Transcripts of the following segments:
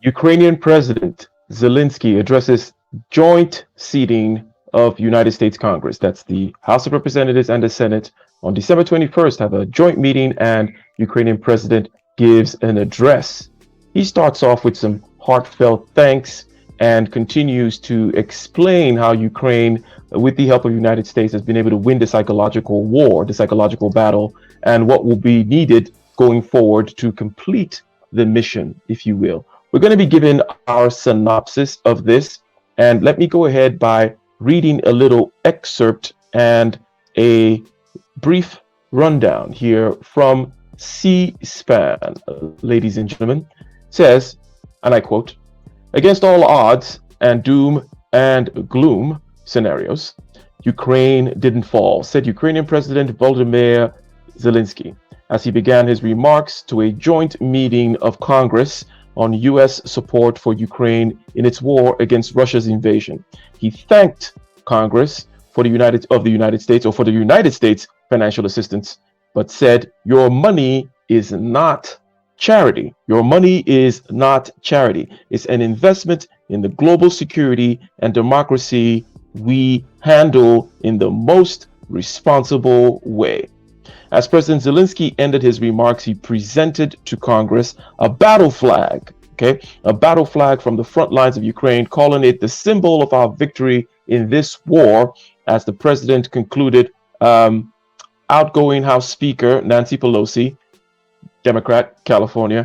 Ukrainian President Zelensky addresses joint seating of United States Congress. That's the House of Representatives and the Senate on December 21st have a joint meeting, and Ukrainian President gives an address. He starts off with some heartfelt thanks and continues to explain how Ukraine, with the help of the United States, has been able to win the psychological war, the psychological battle, and what will be needed going forward to complete the mission, if you will. We're going to be given our synopsis of this, and let me go ahead by reading a little excerpt and a brief rundown here from C-SPAN, ladies and gentlemen. It says, and I quote, "Against all odds and doom and gloom scenarios, Ukraine didn't fall," said Ukrainian President Volodymyr Zelensky as he began his remarks to a joint meeting of Congress on U.S. support for Ukraine in its war against Russia's invasion. He thanked Congress for the United States financial assistance, but said, "Your money is not charity. Your money is not charity. It's an investment in the global security and democracy we handle in the most responsible way." As President Zelensky ended his remarks, he presented to Congress a battle flag, a battle flag from the front lines of Ukraine, calling it the symbol of our victory in this war. As the president concluded, outgoing House Speaker Nancy Pelosi, Democrat, California,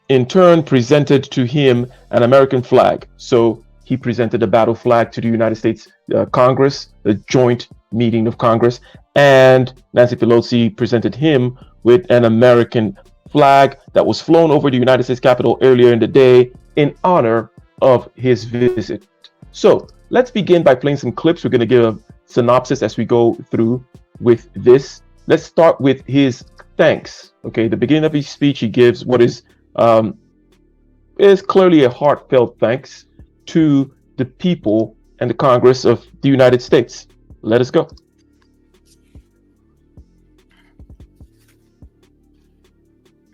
in turn presented to him an American flag. So he presented a battle flag to the United States Congress, the joint meeting of Congress, and Nancy Pelosi presented him with an American flag that was flown over the United States Capitol earlier in the day in honor of his visit. So let's begin by playing some clips. We're going to give a synopsis as we go through with this. Let's start with his thanks. Okay, the beginning of his speech, he gives what is clearly a heartfelt thanks to the people and the Congress of the United States. Let us go.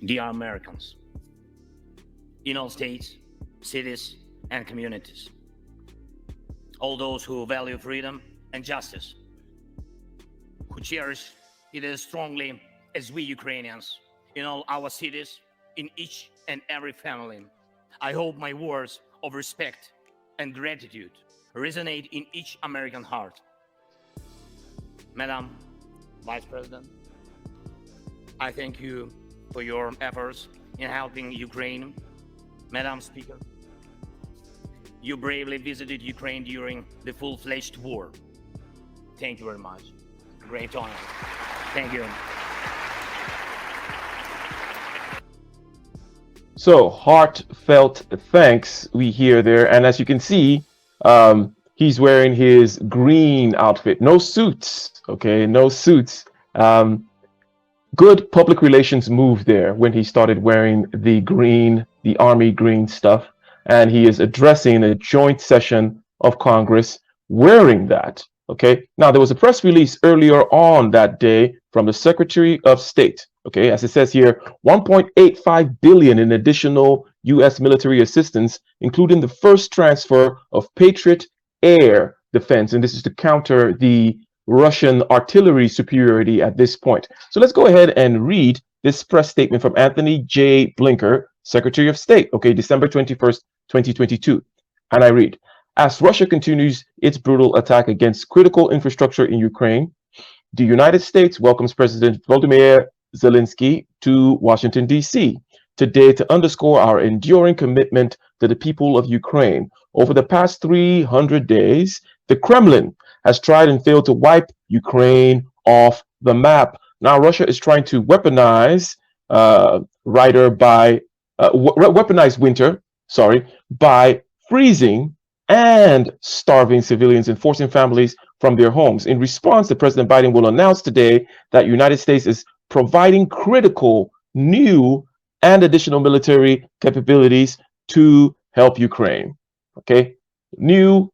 Dear Americans, in all states, cities, and communities, all those who value freedom and justice, who cherish it as strongly as we Ukrainians, in all our cities, in each and every family, I hope my words of respect and gratitude resonate in each American heart. Madam Vice President, I thank you for your efforts in helping Ukraine. Madam Speaker, you bravely visited Ukraine during the full-fledged war. Thank you very much. Great honor. Thank you. So heartfelt thanks we hear there, and as you can see, he's wearing his green outfit, no suits. Okay, no suits. Good public relations move there when he started wearing the green, the army green stuff, and he is addressing a joint session of Congress wearing that. Okay, now there was a press release earlier on that day from the Secretary of State. Okay, as it says here, 1.85 billion in additional U.S. military assistance, including the first transfer of Patriot air defense, and this is to counter the Russian artillery superiority at this point. So let's go ahead and read this press statement from Anthony J. Blinken, Secretary of State, okay, December 21st, 2022. And I read, as Russia continues its brutal attack against critical infrastructure in Ukraine, the United States welcomes President Volodymyr Zelensky to Washington, D.C. today to underscore our enduring commitment to the people of Ukraine. Over the past 300 days, the Kremlin has tried and failed to wipe Ukraine off the map. Now Russia is trying to weaponize winter, by freezing and starving civilians and forcing families from their homes. In response, President Biden will announce today that United States is providing critical new and additional military capabilities to help Ukraine. Okay, new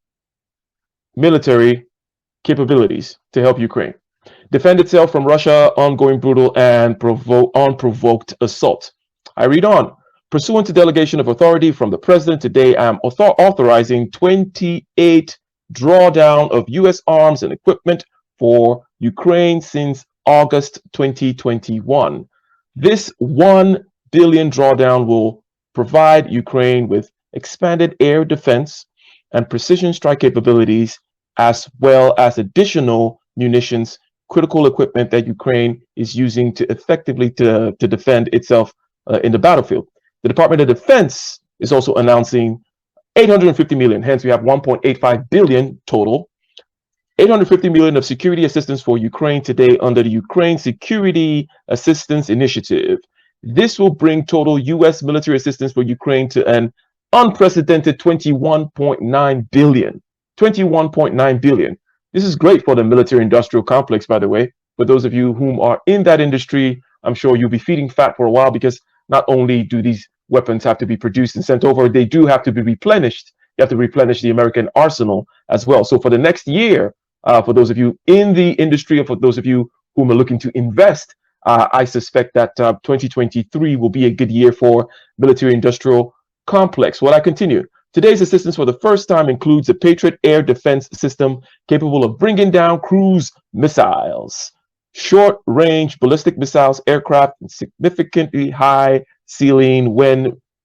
military capabilities to help Ukraine defend itself from Russia ongoing brutal and unprovoked assault. I read on. Pursuant to delegation of authority from the president, today I am authorizing 28 drawdown of U.S. arms and equipment for Ukraine since August 2021. This 1 billion drawdown will provide Ukraine with expanded air defense and precision strike capabilities, as well as additional munitions, critical equipment that Ukraine is using to effectively to defend itself in the battlefield. The Department of Defense is also announcing 850 million, hence we have 1.85 billion total. 850 million of security assistance for Ukraine today under the Ukraine Security Assistance Initiative. This will bring total U.S. military assistance for Ukraine to an unprecedented 21.9 billion. 21.9 billion. This is great for the military industrial complex, by the way. For those of you whom are in that industry, I'm sure you'll be feeding fat for a while, because not only do these weapons have to be produced and sent over, they do have to be replenished. You have to replenish the American arsenal as well. So for the next year, for those of you in the industry, or for those of you whom are looking to invest, I suspect that 2023 will be a good year for military industrial complex. Well, I continue. Today's assistance for the first time includes a Patriot air defense system capable of bringing down cruise missiles, short-range ballistic missiles, aircraft, and significantly high ceiling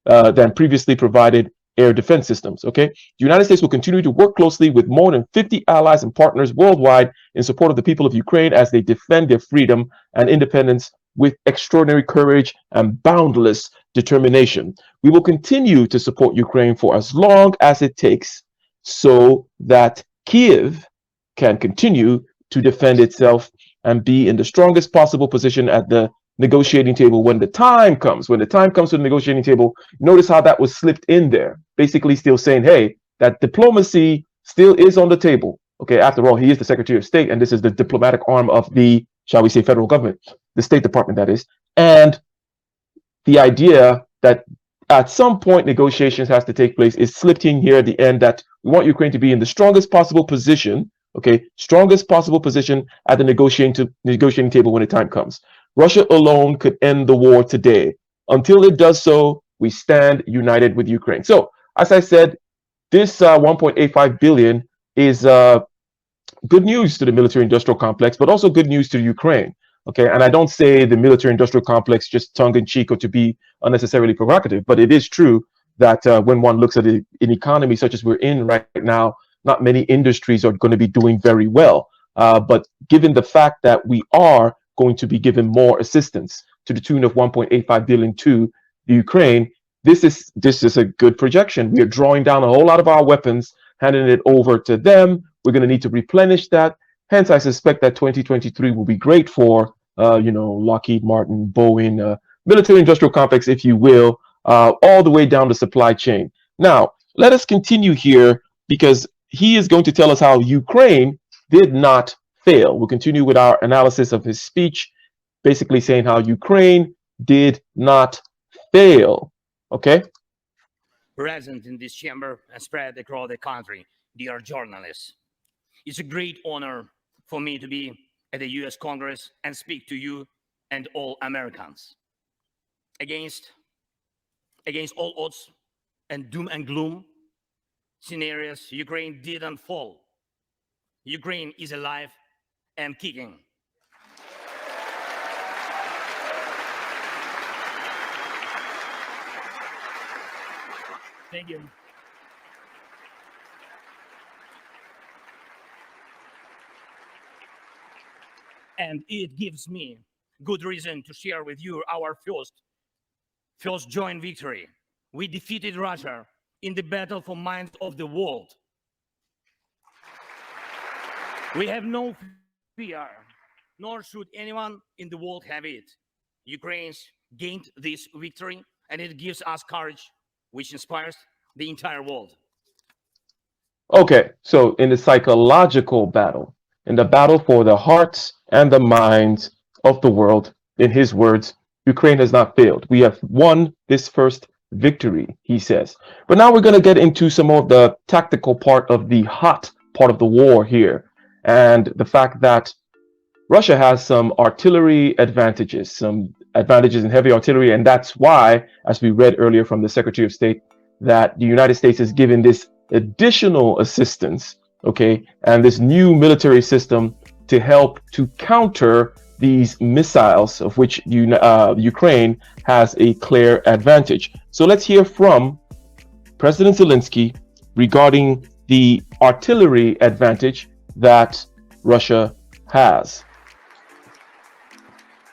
than previously provided air defense systems. Okay, the United States will continue to work closely with more than 50 allies and partners worldwide in support of the people of Ukraine as they defend their freedom and independence with extraordinary courage and boundless determination. We will continue to support Ukraine for as long as it takes so that Kyiv can continue to defend itself and be in the strongest possible position at the negotiating table when the time comes. When the time comes to the negotiating table, notice how that was slipped in there, basically still saying, hey, that diplomacy still is on the table. Okay, after all, he is the Secretary of State, and this is the diplomatic arm of the, shall we say, federal government, the State Department, that is. And the idea that at some point negotiations has to take place is slipped in here at the end, that we want Ukraine to be in the strongest possible position, okay, strongest possible position at the negotiating table when the time comes. Russia alone could end the war today. Until it does so, we stand united with Ukraine. So, as I said, this 1.85 billion is good news to the military-industrial complex, but also good news to Ukraine. Okay, and I don't say the military-industrial complex just tongue-in-cheek or to be unnecessarily provocative, but it is true that when one looks at an economy such as we're in right now, not many industries are going to be doing very well. But given the fact that we are going to be given more assistance to the tune of 1.85 billion to the Ukraine, this is a good projection. We are drawing down a whole lot of our weapons, handing it over to them. We're going to need to replenish that. Hence, I suspect that 2023 will be great for, Lockheed Martin, Boeing, military-industrial complex, if you will, all the way down the supply chain. Now, let us continue here, because he is going to tell us how Ukraine did not fail. We'll continue with our analysis of his speech, basically saying how Ukraine did not fail. Okay? Present in this chamber and spread across the country, dear journalists. It's a great honor for me to be at the US Congress and speak to you and all Americans. Against all odds and doom and gloom scenarios, Ukraine didn't fall. Ukraine is alive and kicking. Thank you. And it gives me good reason to share with you our first joint victory. We defeated Russia in the battle for minds of the world. We have no fear, nor should anyone in the world have it. Ukraine's gained this victory, and it gives us courage, which inspires the entire world. Okay, so in the psychological battle, in the battle for the hearts and the minds of the world, in his words, Ukraine has not failed. We have won this first victory, he says. But now we're going to get into some of the tactical part of the hot part of the war here, and the fact that Russia has some artillery advantages, some advantages in heavy artillery, and that's why, as we read earlier from the Secretary of State, that the United States is given this additional assistance, okay, and this new military system to help to counter these missiles, of which Ukraine has a clear advantage. So let's hear from President Zelensky regarding the artillery advantage that Russia has.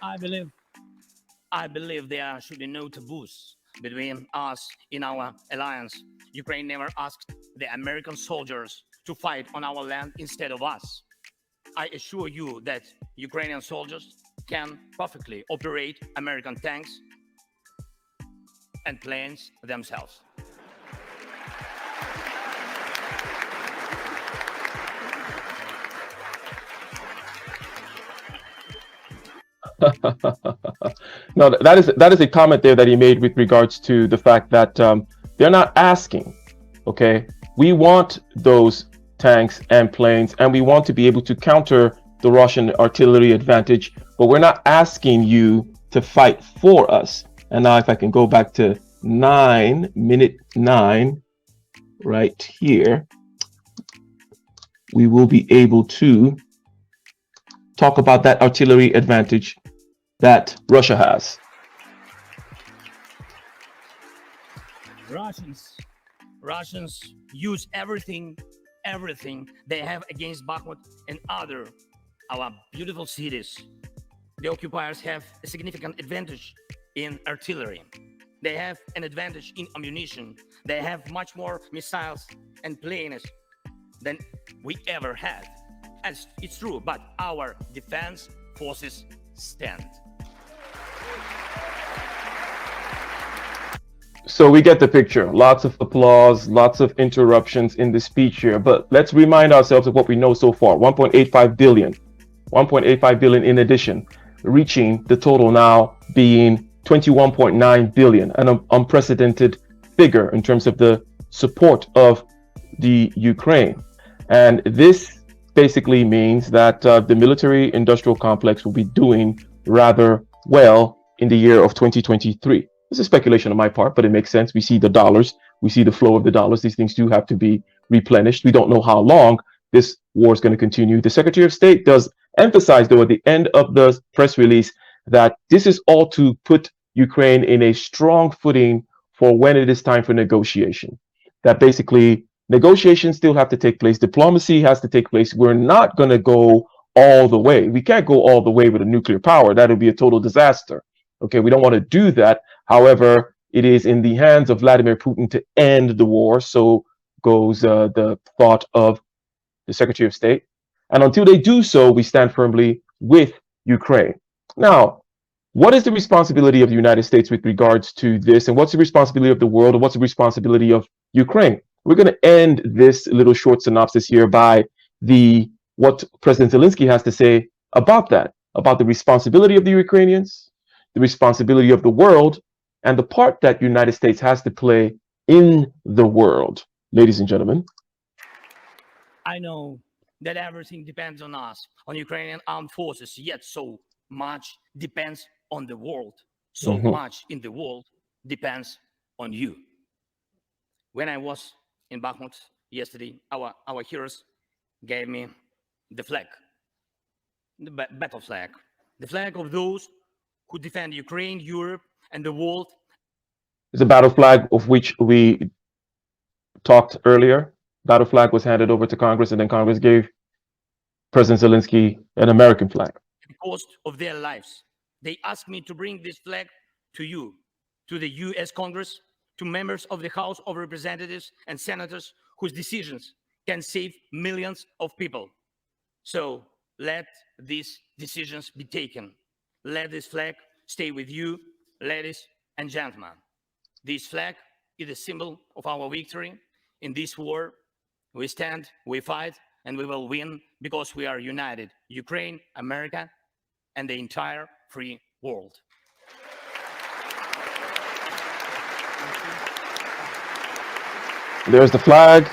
I believe there should be no taboos between us in our alliance. Ukraine never asked the American soldiers to fight on our land instead of us. I assure you that Ukrainian soldiers can perfectly operate American tanks and planes themselves. No, that is a comment there that he made with regards to the fact that they're not asking. Okay, we want those tanks and planes, and we want to be able to counter the Russian artillery advantage, but we're not asking you to fight for us. And now, if I can go back to minute 9, right here, we will be able to talk about that artillery advantage that Russia has. Russians use everything they have against Bakhmut and our beautiful cities. The occupiers have a significant advantage in artillery. They have an advantage in ammunition. They have much more missiles and planes than we ever had. And it's true, but our defense forces stand. So we get the picture. Lots of applause, lots of interruptions in the speech here. But let's remind ourselves of what we know so far. 1.85 billion. 1.85 billion in addition, reaching the total now being 21.9 billion, an unprecedented figure in terms of the support of the Ukraine. And this basically means that the military industrial complex will be doing rather well in the year of 2023. This is speculation on my part, but it makes sense. We see the dollars, we see the flow of the dollars. These things do have to be replenished. We don't know how long this war is going to continue. The Secretary of State does emphasize, though, at the end of the press release, that this is all to put Ukraine in a strong footing for when it is time for negotiation. That basically negotiations still have to take place. Diplomacy has to take place. We're not going to go all the way. We can't go all the way with a nuclear power. That would be a total disaster. Okay, we don't want to do that. However, it is in the hands of Vladimir Putin to end the war. So goes the thought of the Secretary of State. And until they do so, we stand firmly with Ukraine. Now, what is the responsibility of the United States with regards to this? And what's the responsibility of the world? And what's the responsibility of Ukraine? We're going to end this little short synopsis here by what President Zelensky has to say about that, about the responsibility of the Ukrainians, the responsibility of the world, and the part that the United States has to play in the world. Ladies and gentlemen. I know that everything depends on us, on Ukrainian armed forces, yet so much depends on the world. So much in the world depends on you. When I was in Bakhmut yesterday, our heroes gave me the flag, the battle flag, the flag of those who defend Ukraine, Europe, and the world. It's a battle flag of which we talked earlier. Battle flag was handed over to Congress, and then Congress gave President Zelensky an American flag. At the cost of their lives. They asked me to bring this flag to you, to the US Congress, to members of the House of Representatives and senators whose decisions can save millions of people. So let these decisions be taken. Let this flag stay with you, ladies and gentlemen. This flag is a symbol of our victory in this war. We stand, we fight, and we will win because we are united. Ukraine, America, and the entire free world. There's the flag.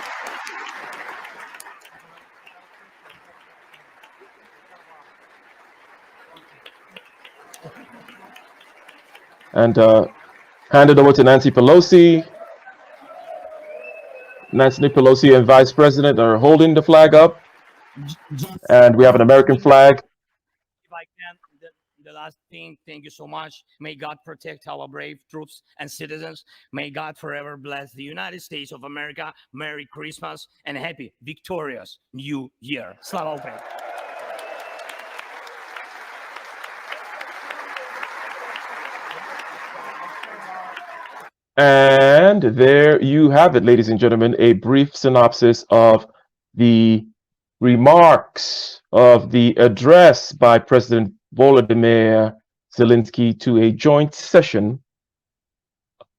and hand it over to Nancy Pelosi. Nancy Pelosi and Vice President are holding the flag up, and we have an American flag. If I can, the last thing, thank you so much. May God protect our brave troops and citizens. May God forever bless the United States of America. Merry Christmas and happy, victorious New Year. Slava Ukraini. And there you have it, ladies and gentlemen, a brief synopsis of the remarks of the address by President Volodymyr Zelensky to a joint session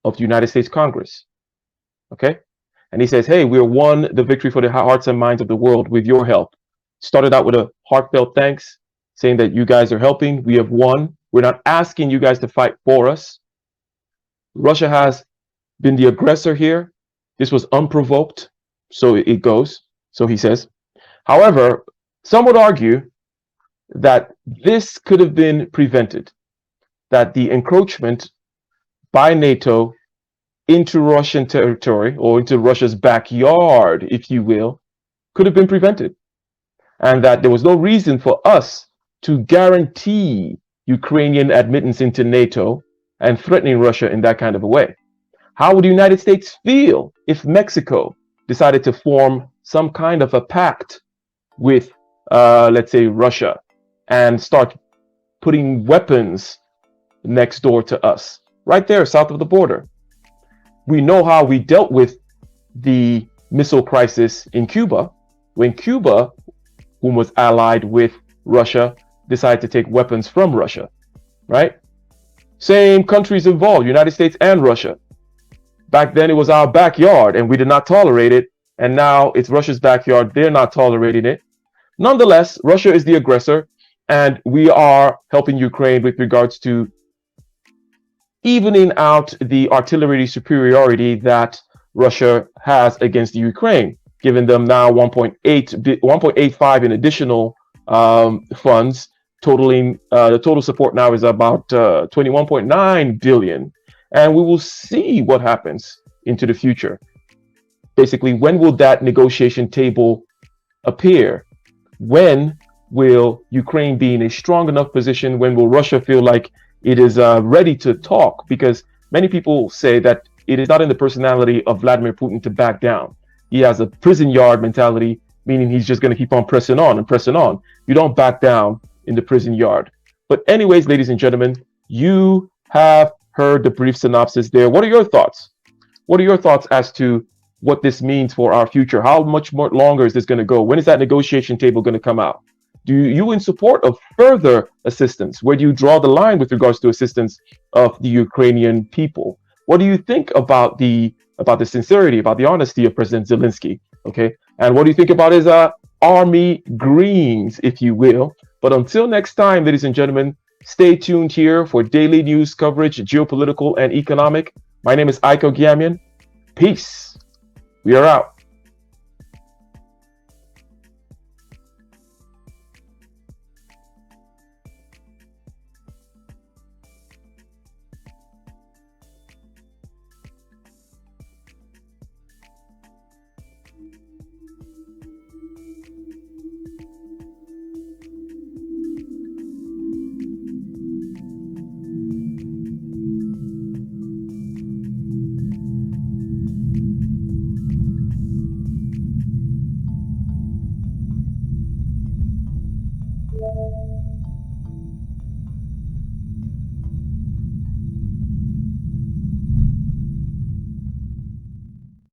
of the United States Congress. Okay? And he says, hey, we won the victory for the hearts and minds of the world with your help. Started out with a heartfelt thanks, saying that you guys are helping. We have won. We're not asking you guys to fight for us. Russia has been the aggressor here. This was unprovoked. So it goes. So he says. However, some would argue that this could have been prevented, that the encroachment by NATO into Russian territory, or into Russia's backyard, if you will, could have been prevented. And that there was no reason for us to guarantee Ukrainian admittance into NATO and threatening Russia in that kind of a way. How would the United States feel if Mexico decided to form some kind of a pact with, let's say, Russia, and start putting weapons next door to us, right there, south of the border? We know how we dealt with the missile crisis in Cuba, when Cuba, whom was allied with Russia, decided to take weapons from Russia, right? Same countries involved, United States and Russia. Back then it was our backyard and we did not tolerate it. And now it's Russia's backyard. They're not tolerating it. Nonetheless, Russia is the aggressor, and we are helping Ukraine with regards to evening out the artillery superiority that Russia has against the Ukraine, giving them now 1.85 in additional funds, totaling the total support now is about 21.9 billion. And we will see what happens into the future. Basically, when will that negotiation table appear? When will Ukraine be in a strong enough position? When will Russia feel like it is ready to talk? Because many people say that it is not in the personality of Vladimir Putin to back down. He has a prison yard mentality, meaning he's just going to keep on pressing on and pressing on. You don't back down in the prison yard. But anyways, ladies and gentlemen, you have heard the brief synopsis there. What are your thoughts? What are your thoughts as to what this means for our future? How much more longer is this going to go? When is that negotiation table going to come out? Do you in support of further assistance? Where do you draw the line with regards to assistance of the Ukrainian people? What do you think about the sincerity, about the honesty of President Zelensky? Okay, and what do you think about his army greens, if you will? But until next time, ladies and gentlemen, stay tuned here for daily news coverage, geopolitical and economic. My name is Iko Giamian. Peace. We are out.